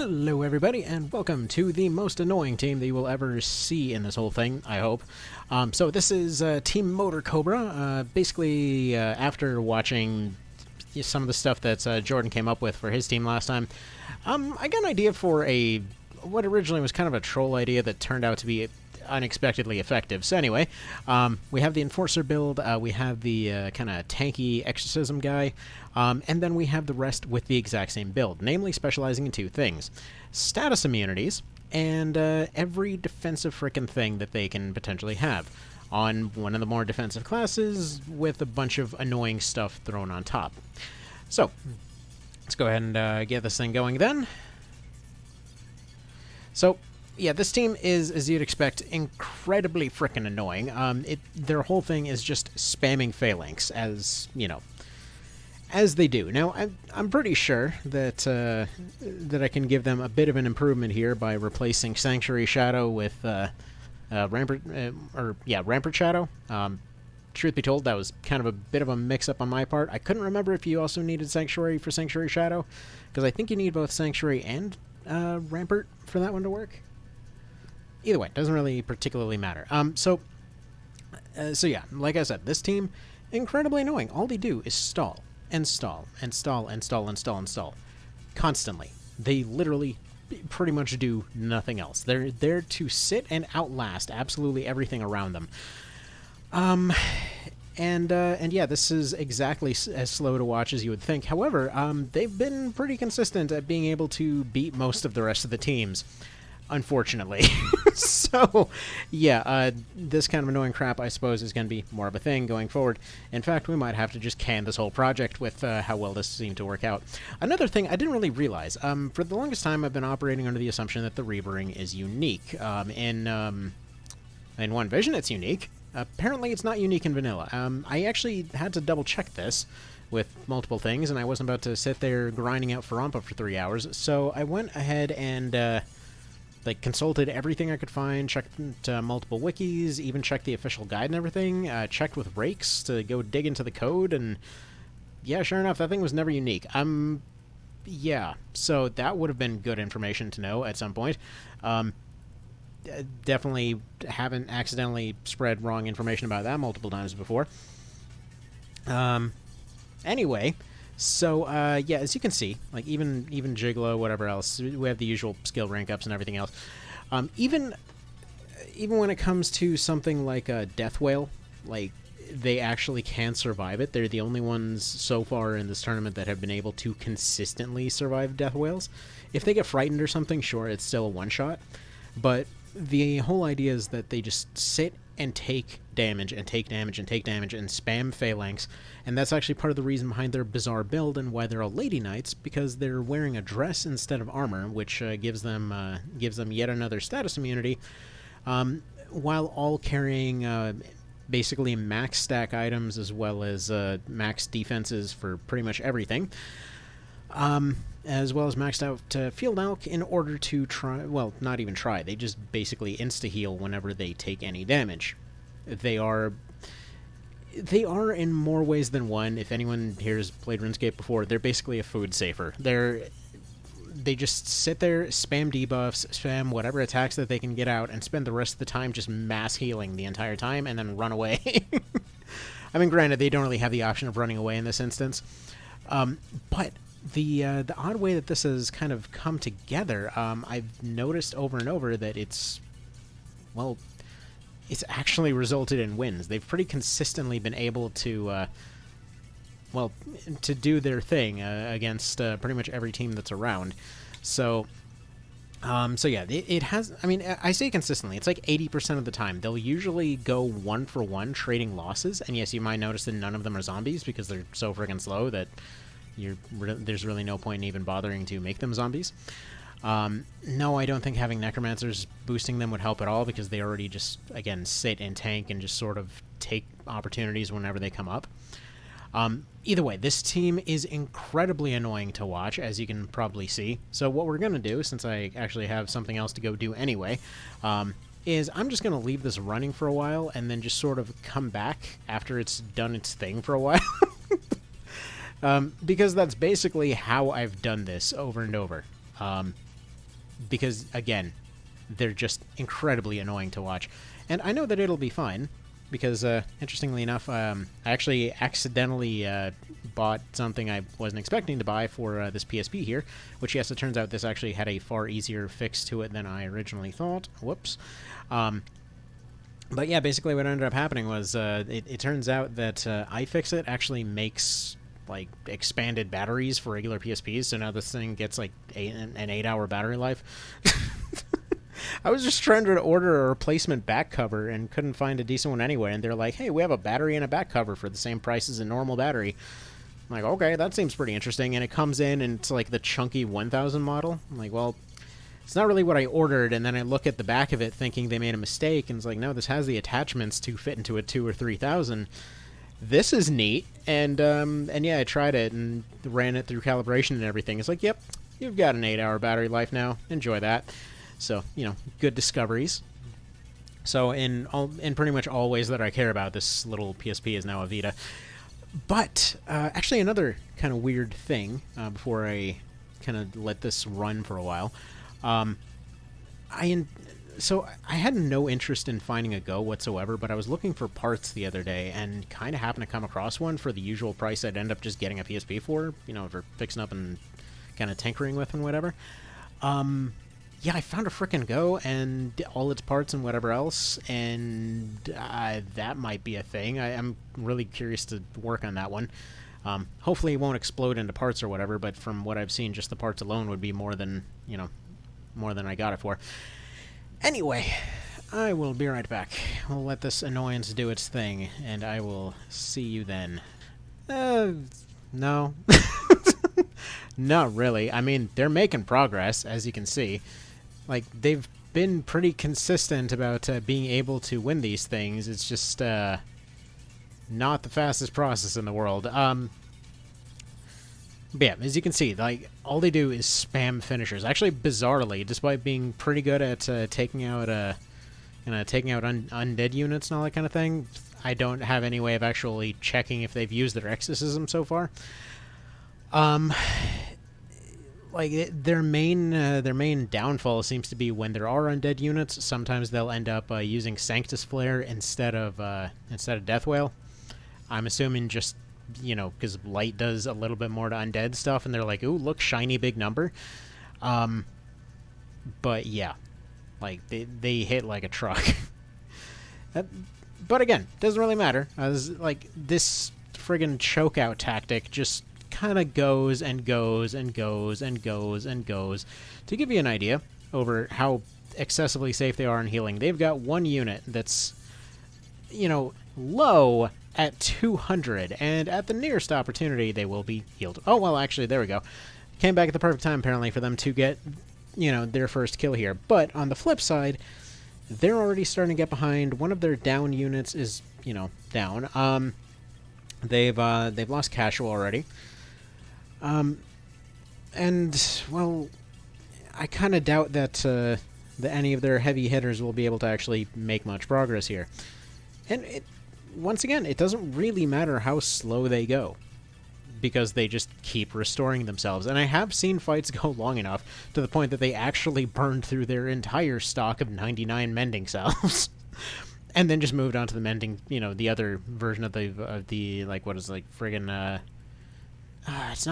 Hello everybody, and welcome to the most annoying team that you will ever see in this whole thing, I hope. So this is Team MotorCobra. Basically, after watching some of the stuff that Jordan came up with for his team last time, I got an idea for what originally was kind of a troll idea that turned out to be unexpectedly effective. So anyway, we have the Enforcer build, we have the kind of tanky Exorcism guy, and then we have the rest with the exact same build, namely specializing in two things: status immunities and every defensive frickin' thing that they can potentially have on one of the more defensive classes, with a bunch of annoying stuff thrown on top. So, let's go ahead and get this thing going then. So, yeah, this team is, as you'd expect, incredibly frickin' annoying. Their whole thing is just spamming phalanx, as, you know, as they do. Now, I'm pretty sure that that I can give them a bit of an improvement here by replacing Sanctuary Shadow with Rampart Shadow. Truth be told, that was kind of a bit of a mix-up on my part. I couldn't remember if you also needed Sanctuary for Sanctuary Shadow, because I think you need both Sanctuary and Rampart for that one to work. Either way, doesn't really particularly matter. So yeah, like I said, this team, incredibly annoying. All they do is stall, and stall, and stall, and stall, and stall, and stall. Constantly. They literally pretty much do nothing else. They're there to sit and outlast absolutely everything around them. And yeah, this is exactly as slow to watch as you would think. However, they've been pretty consistent at being able to beat most of the rest of the teams, unfortunately. So, yeah, this kind of annoying crap, I suppose, is going to be more of a thing going forward. In fact, we might have to just can this whole project with how well this seemed to work out. Another thing I didn't really realize, for the longest time I've been operating under the assumption that the rebirthing is unique. In One Vision, it's unique. Apparently, it's not unique in vanilla. I actually had to double-check this with multiple things, and I wasn't about to sit there grinding out Farampa for 3 hours, so I went ahead and consulted everything I could find, checked multiple wikis, even checked the official guide and everything, checked with rakes to go dig into the code, and yeah, sure enough, that thing was never unique. Yeah, so that would have been good information to know at some point. Definitely haven't accidentally spread wrong information about that multiple times before. Anyway, so yeah, as you can see, like even Gigolo, whatever else, we have the usual skill rank ups and everything else. Even when it comes to something like a Death Whale, like they actually can survive it. They're the only ones so far in this tournament that have been able to consistently survive Death Whales. If they get frightened or something, sure, it's still a one-shot, but the whole idea is that they just sit and take damage and take damage and take damage and spam phalanx, and that's actually part of the reason behind their bizarre build and why they're all lady knights, because they're wearing a dress instead of armor, which gives them yet another status immunity, while all carrying basically max stack items as well as max defenses for pretty much everything. As well as maxed out field alch in order to try, well, not even try, they just basically insta-heal whenever they take any damage. They are in more ways than one. If anyone here has played RuneScape before, they're basically a food safer. They just sit there, spam debuffs, spam whatever attacks that they can get out, and spend the rest of the time just mass healing the entire time, and then run away. I mean, granted, they don't really have the option of running away in this instance, but the odd way that this has kind of come together, I've noticed over and over that it's actually resulted in wins. They've pretty consistently been able to, to do their thing against pretty much every team that's around. So yeah, it has, I mean, I say consistently, it's like 80% of the time. They'll usually go 1-for-1 trading losses, and yes, you might notice that none of them are zombies because they're so friggin' slow that there's really no point in even bothering to make them zombies. No, I don't think having necromancers boosting them would help at all, because they already just, again, sit and tank and just sort of take opportunities whenever they come up. Either way, this team is incredibly annoying to watch, as you can probably see. So what we're going to do, since I actually have something else to go do anyway, is I'm just going to leave this running for a while and then just sort of come back after it's done its thing for a while. Because that's basically how I've done this over and over. because, again, they're just incredibly annoying to watch. And I know that it'll be fine, because, interestingly enough, I actually accidentally bought something I wasn't expecting to buy for this PSP here, which, yes, it turns out this actually had a far easier fix to it than I originally thought. Whoops. But yeah, basically what ended up happening was it turns out that iFixit actually makes like expanded batteries for regular PSPs, so now this thing gets like an 8-hour battery life. I was just trying to order a replacement back cover and couldn't find a decent one anywhere, and they're like, hey, we have a battery and a back cover for the same price as a normal battery. I'm like, okay, that seems pretty interesting, and it comes in and it's like the chunky 1000 model. I'm like, well, it's not really what I ordered, and then I look at the back of it thinking they made a mistake, and it's like, no, this has the attachments to fit into a 2 or 3000. This is neat, and yeah, I tried it and ran it through calibration and everything. It's like, yep, you've got an 8-hour battery life now. Enjoy that. So, you know, good discoveries. So in pretty much all ways that I care about, this little PSP is now a Vita. But actually another kind of weird thing, before I kind of let this run for a while, so I had no interest in finding a Go whatsoever, but I was looking for parts the other day and kind of happened to come across one for the usual price I'd end up just getting a PSP for, you know, for fixing up and kind of tinkering with and whatever. Yeah, I found a frickin' Go and all its parts and whatever else, and that might be a thing. I'm really curious to work on that one. Hopefully it won't explode into parts or whatever, but from what I've seen, just the parts alone would be more than, you know, more than I got it for. Anyway, I will be right back. We'll let this annoyance do its thing, and I will see you then. No. Not really. I mean, they're making progress, as you can see. Like, they've been pretty consistent about being able to win these things. It's just, not the fastest process in the world. But yeah, as you can see, like, all they do is spam finishers. Actually, bizarrely, despite being pretty good at taking out undead units and all that kind of thing, I don't have any way of actually checking if they've used their exorcism so far. Like, their main downfall seems to be when there are undead units. Sometimes they'll end up using Sanctus Flare instead of Death Whale. I'm assuming just, you know, because light does a little bit more to undead stuff, and they're like, ooh, look, shiny big number. But yeah, like, they hit like a truck. But again, doesn't really matter. Like, this friggin' chokeout tactic just kind of goes and goes and goes and goes and goes. To give you an idea over how excessively safe they are in healing, they've got one unit that's, you know, low at 200, and at the nearest opportunity they will be healed. Oh, well, actually, there we go. Came back at the perfect time, apparently, for them to get, you know, their first kill here. But on the flip side, they're already starting to get behind. One of their down units is, you know, down. They've lost Casual already. And, well, I kind of doubt that any of their heavy hitters will be able to actually make much progress here. And once again, it doesn't really matter how slow they go, because they just keep restoring themselves. And I have seen fights go long enough to the point that they actually burned through their entire stock of 99 mending salves. And then just moved on to the mending, you know, the other version of the like, what is, like, friggin', it's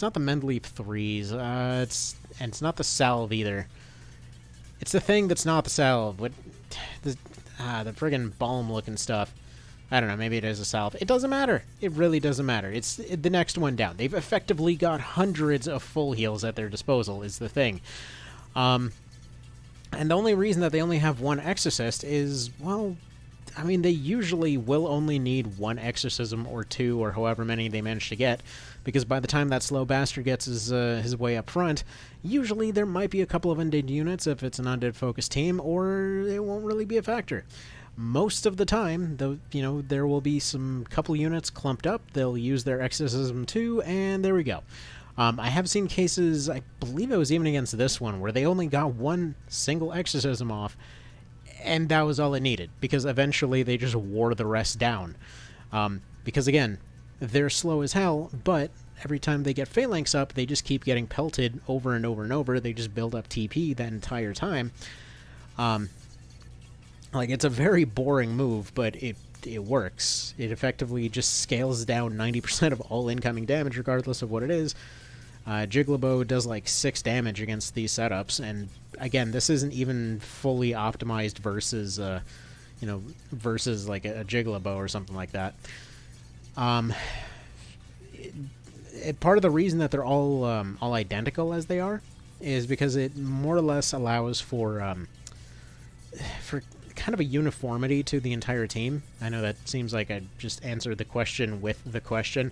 not the Mend Leaf 3s. It's not the salve either. It's the thing that's not the salve. The friggin' balm looking stuff. I don't know, maybe it is a salve. It doesn't matter. It really doesn't matter. It's the next one down. They've effectively got hundreds of full heals at their disposal, is the thing. And the only reason that they only have one exorcist is, well, I mean, they usually will only need one exorcism or two, or however many they manage to get, because by the time that slow bastard gets his way up front, usually there might be a couple of undead units if it's an undead-focused team, or it won't really be a factor. Most of the time, though, you know, there will be some couple units clumped up, they'll use their exorcism too, and there we go. I have seen cases, I believe it was even against this one, where they only got one single exorcism off, and that was all it needed, because eventually they just wore the rest down. Because again, they're slow as hell, but every time they get phalanx up, they just keep getting pelted over and over and over. They just build up TP that entire time. Like, it's a very boring move, but it works. It effectively just scales down 90% of all incoming damage, regardless of what it is. Jigglybo does like 6 damage against these setups, and again, this isn't even fully optimized versus, versus like a Jigglybo or something like that. Part of the reason that they're all identical as they are is because it more or less allows for kind of a uniformity to the entire team. I know that seems like I just answered the question with the question.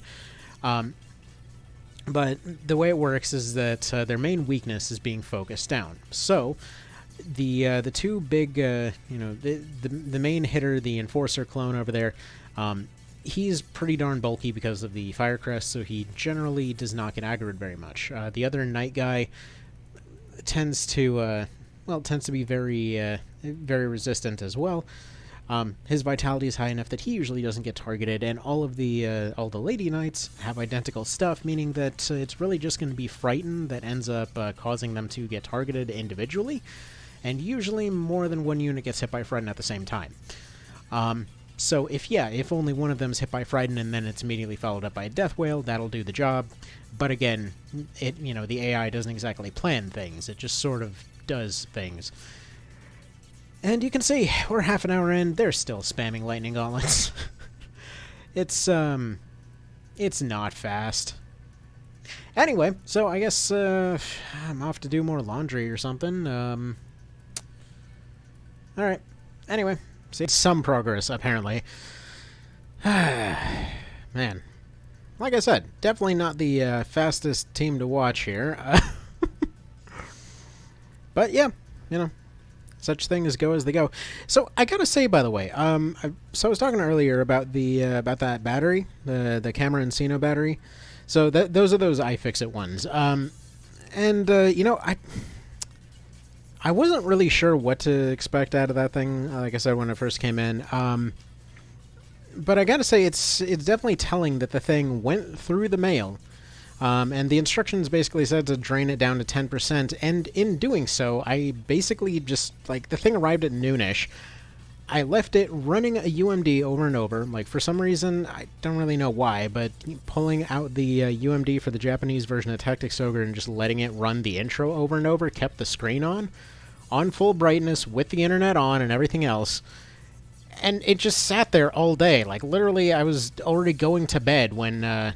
But the way it works is that their main weakness is being focused down. So the two big, the main hitter, the Enforcer clone over there, he's pretty darn bulky because of the Fire Crest, so he generally does not get aggroed very much. The other Knight guy tends to be very very resistant as well. His vitality is high enough that he usually doesn't get targeted, and all the Lady Knights have identical stuff, meaning that it's really just going to be Frighten that ends up causing them to get targeted individually, and usually more than one unit gets hit by Frighten at the same time. So if only one of them is hit by Frighten and then it's immediately followed up by a Death Whale, that'll do the job. But again, the AI doesn't exactly plan things; it just sort of does things. And you can see, we're half an hour in, they're still spamming Lightning Gauntlets. It's not fast. Anyway, so I guess I'm off to do more laundry or something. Alright. Anyway, see, some progress, apparently. Man. Like I said, definitely not the fastest team to watch here. But yeah, such things go as they go. So I gotta say, by the way, I was talking earlier about about that battery, the Camera Encino battery. So those are those iFixit ones. I wasn't really sure what to expect out of that thing. Like I said when it first came in. But I gotta say, it's definitely telling that the thing went through the mail. And the instructions basically said to drain it down to 10%, and in doing so, I basically just, the thing arrived at noonish. I left it running a UMD over and over, for some reason, I don't really know why, but pulling out the UMD for the Japanese version of Tactics Ogre and just letting it run the intro over and over kept the screen on full brightness, with the internet on and everything else. And it just sat there all day. Literally, I was already going to bed when I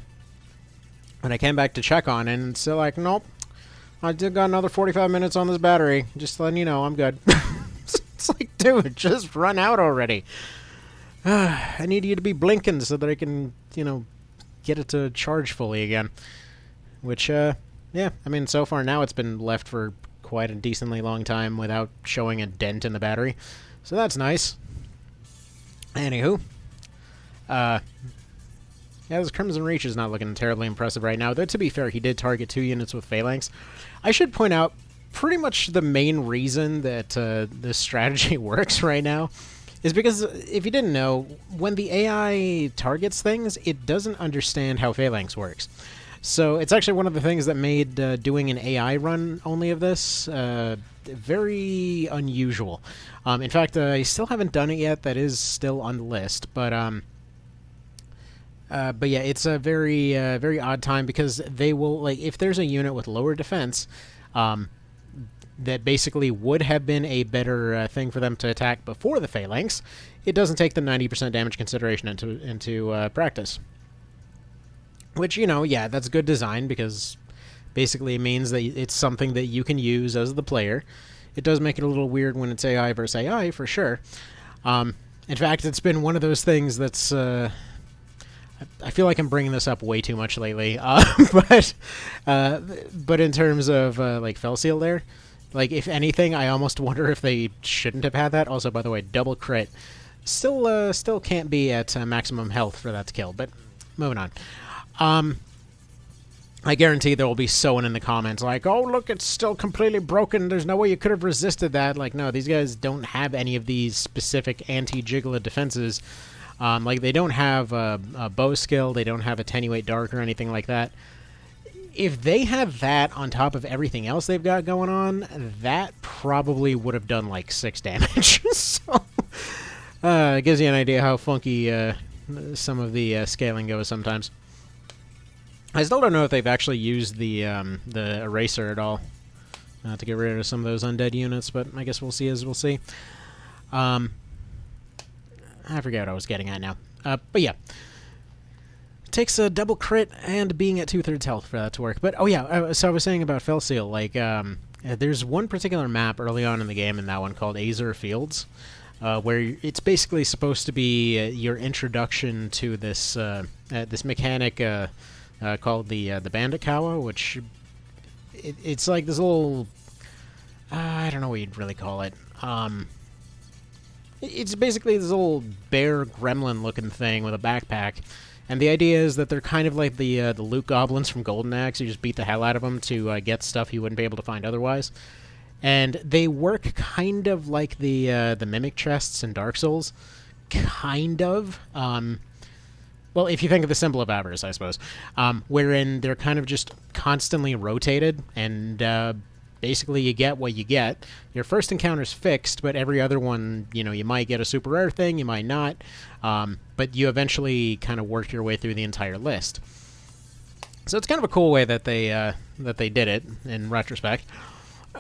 came back to check on it, and it's still nope, I did got another 45 minutes on this battery. Just letting you know, I'm good. It's dude, just run out already. I need you to be blinking so that I can, get it to charge fully again. Which, yeah, I mean, so far now it's been left for quite a decently long time without showing a dent in the battery. So that's nice. Anywho, yeah, this Crimson Reach is not looking terribly impressive right now, though to be fair, he did target 2 units with Phalanx. I should point out, pretty much the main reason that this strategy works right now is because, if you didn't know, when the AI targets things, it doesn't understand how Phalanx works. So it's actually one of the things that made doing an AI run only of this very unusual. In fact, I still haven't done it yet. That is still on the list, but yeah, it's a very, very odd time because they will, if there's a unit with lower defense, that basically would have been a better thing for them to attack before the Phalanx, it doesn't take the 90% damage consideration into practice. Which, yeah, that's good design because basically it means that it's something that you can use as the player. It does make it a little weird when it's AI versus AI, for sure. In fact, it's been one of those things that's... I feel like I'm bringing this up way too much lately, but in terms of Fel Seal there, if anything, I almost wonder if they shouldn't have had that. Also, by the way, double crit still can't be at maximum health for that to kill. But moving on, I guarantee there will be someone in the comments oh look, it's still completely broken. There's no way you could have resisted that. No, these guys don't have any of these specific anti-Jiggler defenses. They don't have a bow skill, they don't have Attenuate Dark or anything like that. if they had that on top of everything else they've got going on, that probably would have done like 6 damage. So, it gives you an idea how funky some of the scaling goes sometimes. I still don't know if they've actually used the eraser at all to get rid of some of those undead units, but I guess we'll see as we'll see. I forget what I was getting at now. But yeah. It takes a double crit and being at 2/3 health for that to work. But, oh yeah, so I was saying about Fel Seal, like, there's one particular map early on in the game in that one called Azure Fields, where it's basically supposed to be your introduction to this this mechanic called the Bandit Kawa, which it's like this little, I don't know what you'd really call it. It's basically this little bear gremlin-looking thing with a backpack. And the idea is that they're kind of like the loot goblins from Golden Axe. You just beat the hell out of them to get stuff you wouldn't be able to find otherwise. And they work kind of like the mimic chests in Dark Souls. Kind of. Well, if you think of the symbol of avarice, I suppose. Wherein they're kind of just constantly rotated, and basically you get what you get. Your first encounter's fixed, but every other one, you might get a super rare thing, you might not. But you eventually kind of work your way through the entire list. So it's kind of a cool way that they did it in retrospect.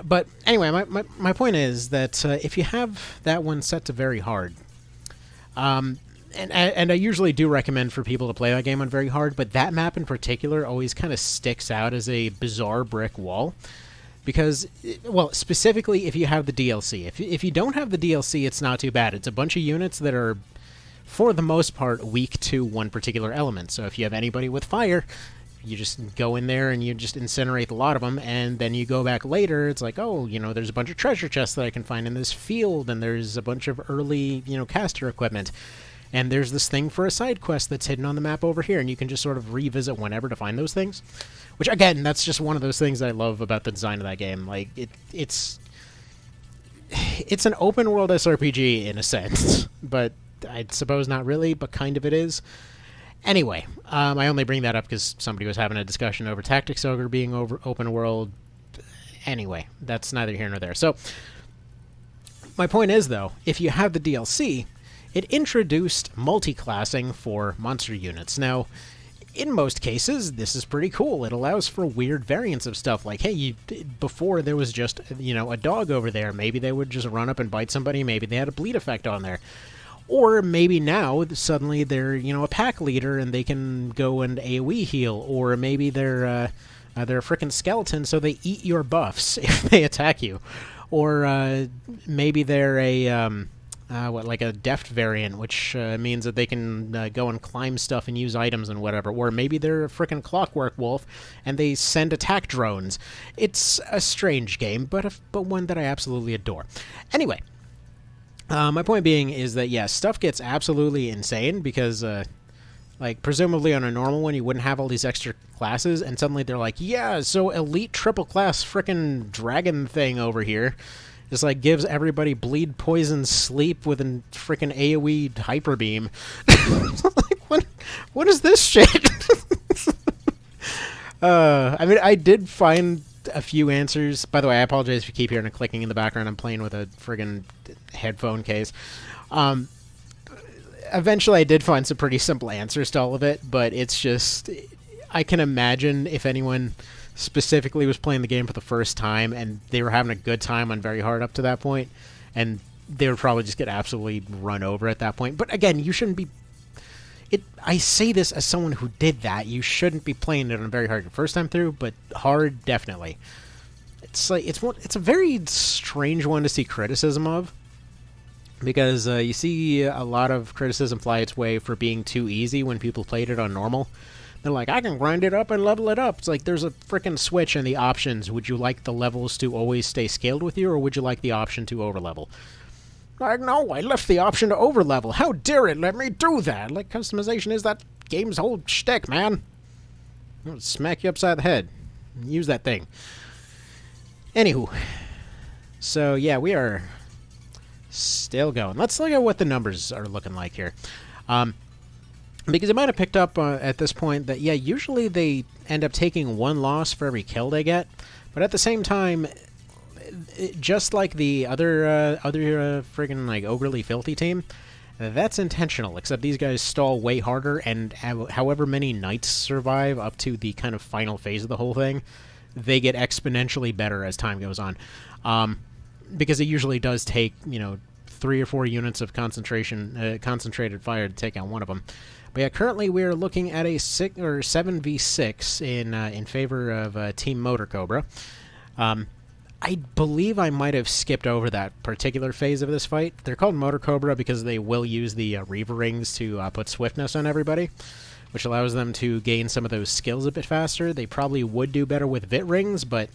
But anyway, my point is that if you have that one set to very hard, and I usually do recommend for people to play that game on very hard, but that map in particular always kind of sticks out as a bizarre brick wall. Because, well, specifically if you have the DLC. If you don't have the DLC, it's not too bad. It's a bunch of units that are, for the most part, weak to one particular element. So if you have anybody with fire, you just go in there and you just incinerate a lot of them, and then you go back later, it's like, oh, there's a bunch of treasure chests that I can find in this field, and there's a bunch of early, caster equipment. And there's this thing for a side quest that's hidden on the map over here, and you can just sort of revisit whenever to find those things. Which, again, that's just one of those things I love about the design of that game. Like, it's an open-world SRPG in a sense, but I suppose not really, but kind of it is. Anyway, I only bring that up because somebody was having a discussion over Tactics Ogre being open-world. Anyway, that's neither here nor there. So, my point is, though, if you have the DLC, it introduced multi-classing for monster units. Now, in most cases, this is pretty cool. It allows for weird variants of stuff, like, hey, before there was just, a dog over there. Maybe they would just run up and bite somebody. Maybe they had a bleed effect on there. Or maybe now, suddenly they're, a pack leader and they can go and AoE heal. Or maybe they're a frickin' skeleton, so they eat your buffs if they attack you. Or maybe they're like a deft variant, which means that they can go and climb stuff and use items and whatever. Or maybe they're a frickin' clockwork wolf and they send attack drones. It's a strange game, but one that I absolutely adore. Anyway, my point being is that, yeah, stuff gets absolutely insane because, like, presumably on a normal one you wouldn't have all these extra classes, and suddenly they're like, yeah, so elite triple class frickin' dragon thing over here. Just, like, gives everybody bleed, poison, sleep with a frickin' AoE hyper beam. Like, what is this shit? I mean, I did find a few answers. By the way, I apologize if you keep hearing a clicking in the background. I'm playing with a friggin' headphone case. Eventually, I did find some pretty simple answers to all of it, but it's just, I can imagine if anyone specifically was playing the game for the first time and they were having a good time on very hard up to that point, and they would probably just get absolutely run over at that point. But again, you shouldn't be... I say this as someone who did that. You shouldn't be playing it on very hard the first time through, but hard, definitely. It's like it's a very strange one to see criticism of, because you see a lot of criticism fly its way for being too easy when people played it on normal. They're like, I can grind it up and level it up. It's like, there's a frickin' switch in the options. Would you like the levels to always stay scaled with you, or would you like the option to overlevel? Like, no, I left the option to overlevel. How dare it let me do that? Like, customization is that game's whole shtick, man. I'll smack you upside the head. Use that thing. Anywho. So, yeah, we are still going. Let's look at what the numbers are looking like here. Because you might have picked up at this point that, yeah, usually they end up taking 1 loss for every kill they get. But at the same time, just like the other friggin' like overly filthy team, that's intentional, except these guys stall way harder, and however many nights survive up to the kind of final phase of the whole thing, they get exponentially better as time goes on. Because it usually does take, 3 or 4 units of concentrated fire to take out one of them. But yeah, currently we're looking at a 7v6 in favor of Team MotorCobra. I believe I might have skipped over that particular phase of this fight. They're called MotorCobra because they will use the Reaver Rings to put swiftness on everybody, which allows them to gain some of those skills a bit faster. They probably would do better with Vit Rings, but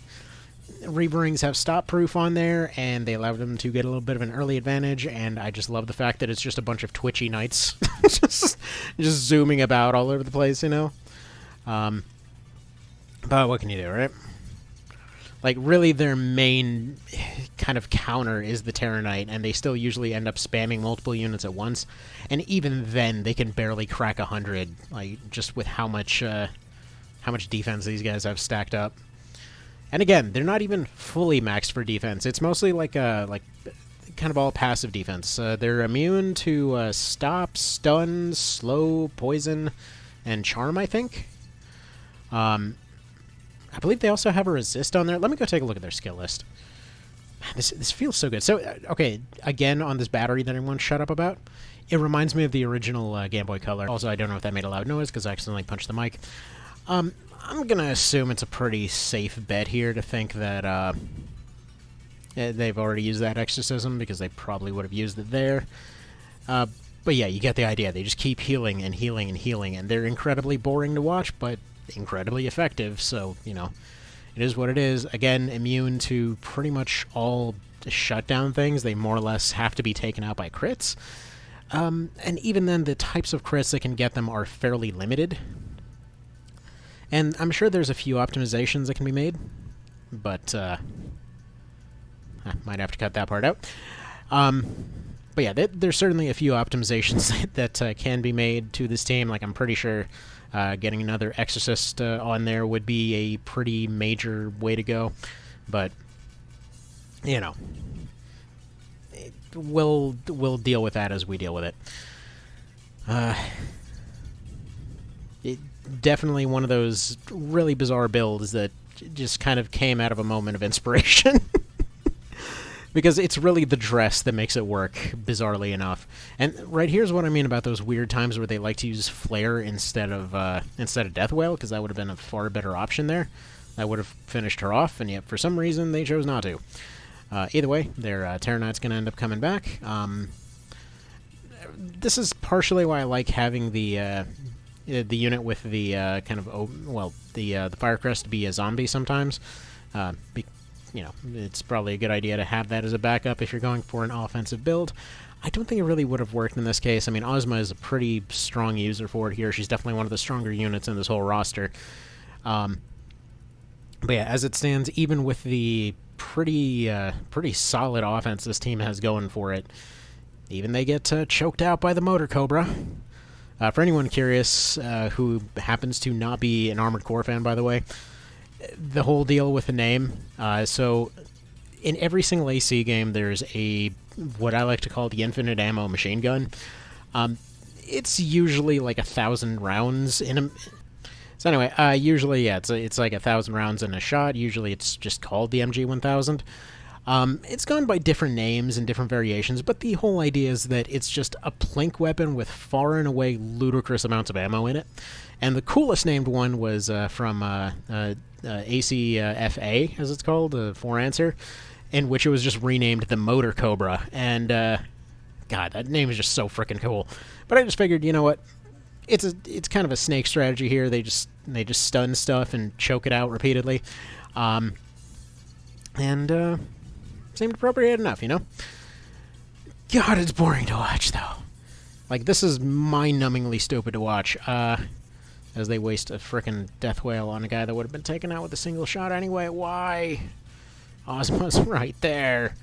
Reaver Rings have stop proof on there, and they allow them to get a little bit of an early advantage, and I just love the fact that it's just a bunch of twitchy knights just zooming about all over the place, But what can you do, right? Like, really, their main kind of counter is the Terror Knight, and they still usually end up spamming multiple units at once. And even then, they can barely crack 100, like, just with how much defense these guys have stacked up. And again, they're not even fully maxed for defense. It's mostly like kind of all passive defense. They're immune to stop, stun, slow, poison, and charm, I think. I believe they also have a resist on there. Let me go take a look at their skill list. Man, this feels so good. So, okay, again, on this battery that everyone shut up about, it reminds me of the original Game Boy Color. Also, I don't know if that made a loud noise because I accidentally punched the mic. I'm going to assume it's a pretty safe bet here to think that they've already used that exorcism because they probably would have used it there. But yeah, you get the idea. They just keep healing and healing and healing, and they're incredibly boring to watch, but incredibly effective, so, it is what it is. Again, immune to pretty much all shutdown things. They more or less have to be taken out by crits. And even then, the types of crits that can get them are fairly limited. And I'm sure there's a few optimizations that can be made, but I might have to cut that part out. But yeah, there's certainly a few optimizations that can be made to this team. Like, I'm pretty sure getting another Exorcist on there would be a pretty major way to go. But, we'll deal with that as we deal with it. Definitely one of those really bizarre builds that just kind of came out of a moment of inspiration. Because it's really the dress that makes it work, bizarrely enough. And right here's what I mean about those weird times where they like to use Flare instead of Death Whale, because that would have been a far better option there. That would have finished her off, and yet for some reason they chose not to. Either way, their Terror Knight's going to end up coming back. This is partially why I like having the unit with the the Fire Crest to be a zombie sometimes. It's probably a good idea to have that as a backup if you're going for an offensive build. I don't think it really would have worked in this case. I mean, Ozma is a pretty strong user for it here. She's definitely one of the stronger units in this whole roster. But yeah, as it stands, even with the pretty solid offense this team has going for it, even they get choked out by the MotorCobra. For anyone curious who happens to not be an Armored Core fan, by the way, the whole deal with the name, so in every single AC game there's what I like to call the infinite ammo machine gun. It's usually like 1,000 rounds in a... So anyway, usually, yeah, it's like 1,000 rounds in a shot. Usually it's just called the MG-1000. It's gone by different names and different variations, but the whole idea is that it's just a plink weapon with far and away ludicrous amounts of ammo in it. And the coolest named one was from ACFA, as it's called, the 4-answer, in which it was just renamed the MotorCobra. And, God, that name is just so freaking cool. But I just figured, you know what? It's kind of a snake strategy here. They just stun stuff and choke it out repeatedly. And seemed appropriate enough, God, it's boring to watch, though. Like, this is mind-numbingly stupid to watch. As they waste a frickin' death whale on a guy that would have been taken out with a single shot anyway. Why? Ozma's right there.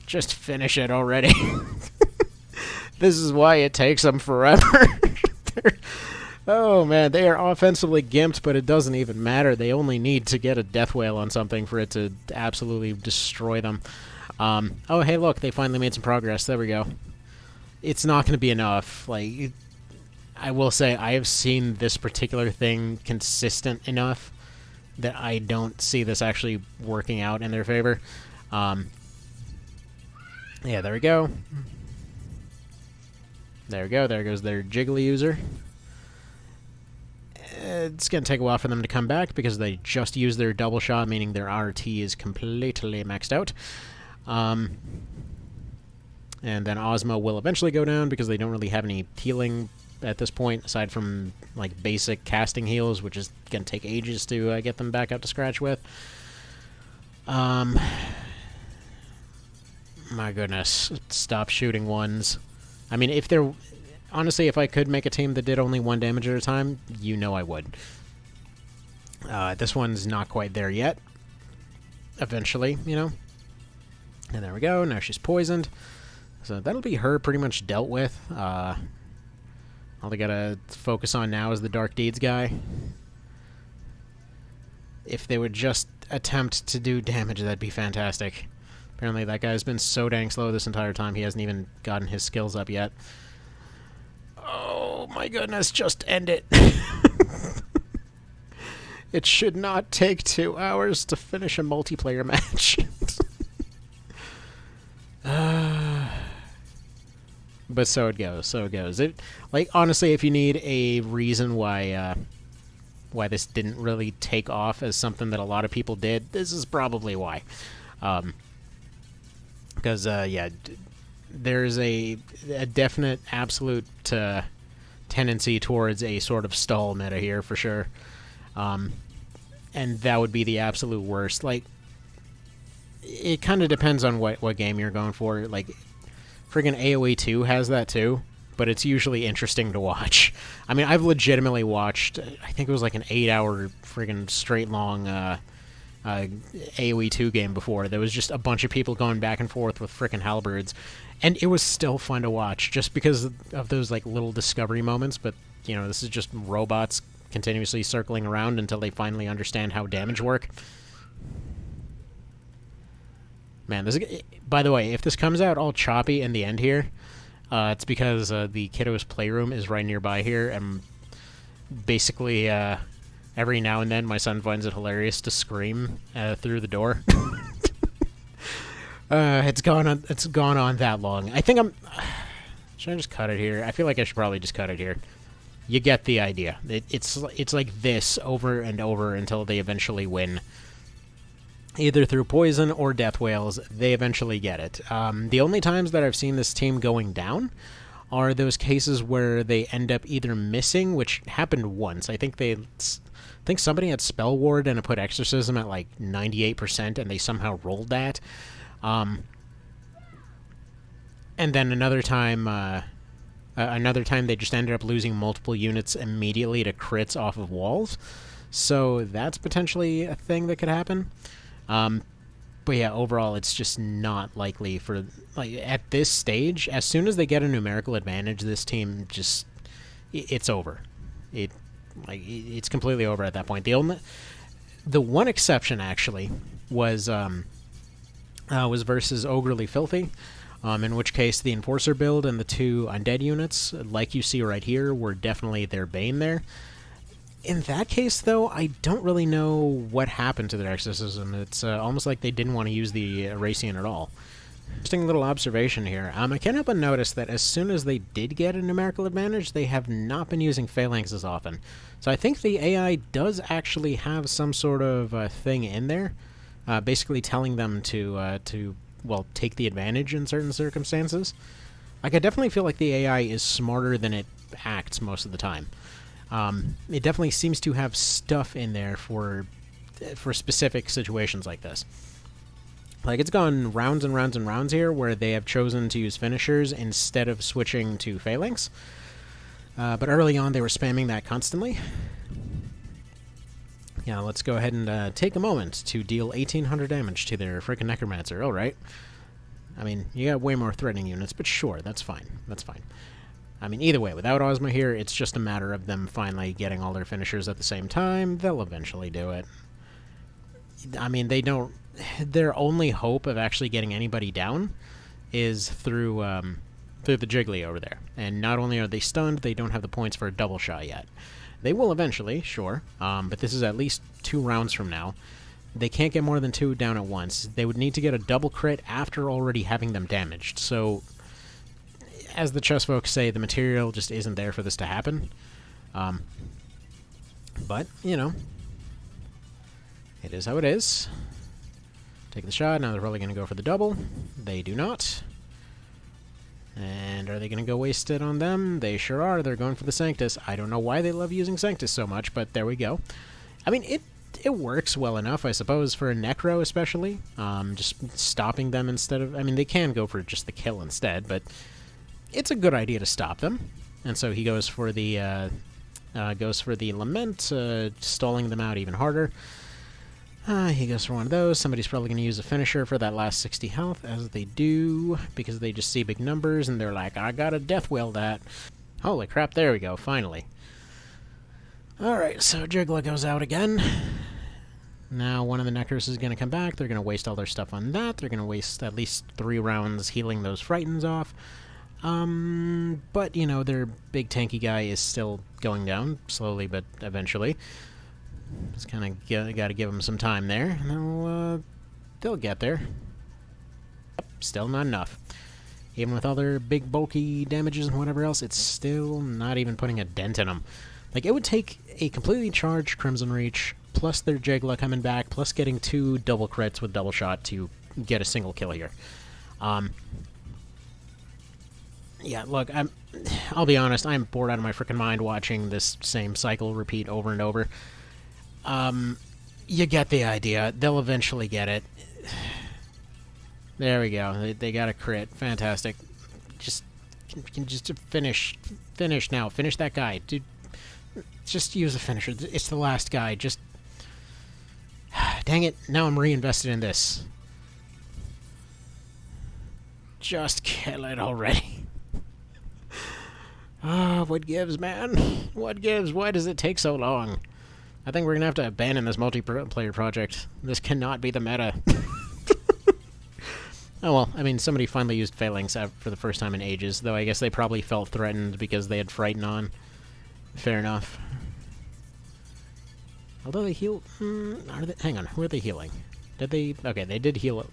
Just finish it already. This is why it takes them forever. Oh man, they are offensively gimped, but it doesn't even matter. They only need to get a death whale on something for it to absolutely destroy them. Oh, hey, look, they finally made some progress. There we go. It's not going to be enough. Like, I will say, I have seen this particular thing consistent enough that I don't see this actually working out in their favor. Yeah, there we go. There we go. There goes their jiggly user. It's going to take a while for them to come back because they just used their double shot, meaning their RT is completely maxed out. And then Ozma will eventually go down because they don't really have any healing at this point, aside from like basic casting heals, which is going to take ages to get them back up to scratch with. My goodness, stop shooting ones. I mean, if they're... Honestly, if I could make a team that did only 1 damage at a time, you know I would. This one's not quite there yet. Eventually, you know. And there we go. Now she's poisoned. So that'll be her pretty much dealt with. All they gotta focus on now is the Dark Deeds guy. If they would just attempt to do damage, that'd be fantastic. Apparently that guy's been so dang slow this entire time, he hasn't even gotten his skills up yet. Oh my goodness, just end it. It should not take 2 hours to finish a multiplayer match. But so it goes, so it goes. Like, honestly, if you need a reason why this didn't really take off as something that a lot of people did, this is probably why. Because, yeah, there's a definite, absolute tendency towards a sort of stall meta here, for sure. And that would be the absolute worst. Like, it kind of depends on what game you're going for. Like, friggin' AoE 2 has that too, but it's usually interesting to watch. I mean, I've legitimately watched, I think it was like an 8-hour friggin' straight long AoE 2 game before. There was just a bunch of people going back and forth with frickin' halberds, and it was still fun to watch just because of those like little discovery moments. But, you know, this is just robots continuously circling around until they finally understand how damage work. Man, this is, by the way, if this comes out all choppy in the end here, it's because the kiddos' playroom is right nearby here, and basically every now and then my son finds it hilarious to scream through the door. It's gone on that long. I think should I just cut it here? I feel like I should probably just cut it here. You get the idea. It's like this over and over until they eventually win. Either through poison or death whales, they eventually get it. The only times that I've seen this team going down are those cases where they end up either missing, which happened once. I think somebody had Spell Ward and it put Exorcism at like 98%, and they somehow rolled that. And then another time they just ended up losing multiple units immediately to crits off of walls. So that's potentially a thing that could happen. But yeah, overall, it's just not likely for, like, at this stage. As soon as they get a numerical advantage, this team just, it's over. It's completely over at that point. The one exception actually was versus Ogrely Filthy, in which case the Enforcer build and the 2 undead units, like you see right here, were definitely their bane there. In that case, though, I don't really know what happened to their exorcism. It's almost like they didn't want to use the Eracian at all. Interesting little observation here. I can't help but notice that as soon as they did get a numerical advantage, they have not been using phalanx as often. So I think the AI does actually have some sort of thing in there, basically telling them to take the advantage in certain circumstances. Like, I definitely feel like the AI is smarter than it acts most of the time. It definitely seems to have stuff in there for specific situations like this. Like, it's gone rounds and rounds and rounds here where they have chosen to use finishers instead of switching to phalanx. But early on, they were spamming that constantly. Yeah, let's go ahead and take a moment to deal 1,800 damage to their frickin' Necromancer. Alright. I mean, you got way more threatening units, but sure, that's fine. That's fine. I mean, either way, without Ozma here, it's just a matter of them finally getting all their finishers at the same time. They'll eventually do it. I mean, they don't... Their only hope of actually getting anybody down is through the Jiggly over there. And not only are they stunned, they don't have the points for a double shot yet. They will eventually, sure, but this is at least 2 rounds from now. They can't get more than 2 down at once. They would need to get a double crit after already having them damaged. So, as the chess folks say, the material just isn't there for this to happen. But, you know, it is how it is. Take the shot. Now they're probably going to go for the double. They do not. And are they going to go waste it on them? They sure are. They're going for the Sanctus. I don't know why they love using Sanctus so much, but there we go. I mean, it works well enough, I suppose, for a Necro especially. Just stopping them instead of... I mean, they can go for just the kill instead, but it's a good idea to stop them. And so he goes for the Lament, stalling them out even harder. He goes for one of those. Somebody's probably going to use a finisher for that last 60 health, as they do, because they just see big numbers, and they're like, I gotta death wheel that. Holy crap, there we go, finally. Alright, so Jiggler goes out again. Now one of the Necros is going to come back. They're going to waste all their stuff on that. They're going to waste at least 3 rounds healing those Frightens off. But, you know, their big tanky guy is still going down, slowly but eventually. Just kind of got to give them some time there, and they'll get there. Yep, still not enough. Even with all their big bulky damages and whatever else, it's still not even putting a dent in them. Like, it would take a completely charged Crimson Reach, plus their Jiggler coming back, plus getting 2 double crits with double shot to get a single kill here. Yeah, look, I'll be honest, I'm bored out of my freaking mind watching this same cycle repeat over and over. You get the idea. They'll eventually get it. There we go. They got a crit. Fantastic. Just finish now. Finish that guy. Dude, just use a finisher. It's the last guy. Just... Dang it. Now I'm reinvested in this. Just kill it already. What gives, man? What gives? Why does it take so long? I think we're going to have to abandon this multiplayer project. This cannot be the meta. Oh well, I mean, somebody finally used Phalanx for the first time in ages, though I guess they probably felt threatened because they had Frighten on. Fair enough. Although they heal... hang on, who are they healing? Did they... Okay, they did heal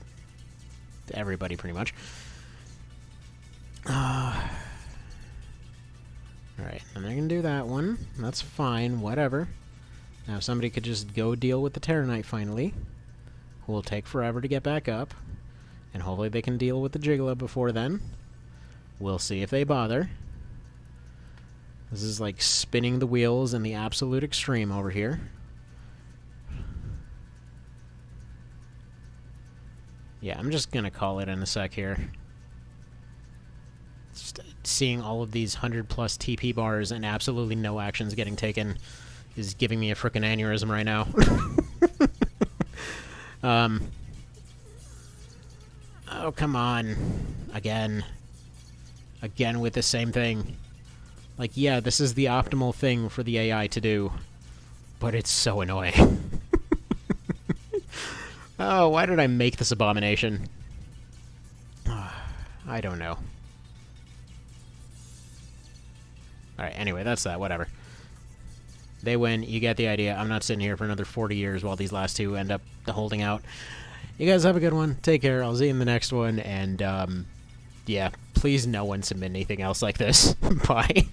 everybody, pretty much. Alright, and they're going to do that one. That's fine, whatever. Now, if somebody could just go deal with the Terror Knight finally, who will take forever to get back up, and hopefully they can deal with the Jiggler before then. We'll see if they bother. This is like spinning the wheels in the absolute extreme over here. Yeah, I'm just gonna call it in a sec here. Just seeing all of these 100+ TP bars and absolutely no actions getting taken is giving me a frickin' aneurysm right now. Oh, come on. Again. Again with the same thing. Like, yeah, this is the optimal thing for the AI to do, but it's so annoying. Oh, why did I make this abomination? I don't know. Alright, anyway, that's that. Whatever. They win. You get the idea. I'm not sitting here for another 40 years while these last two end up holding out. You guys have a good one. Take care. I'll see you in the next one. And, yeah, please no one submit anything else like this. Bye.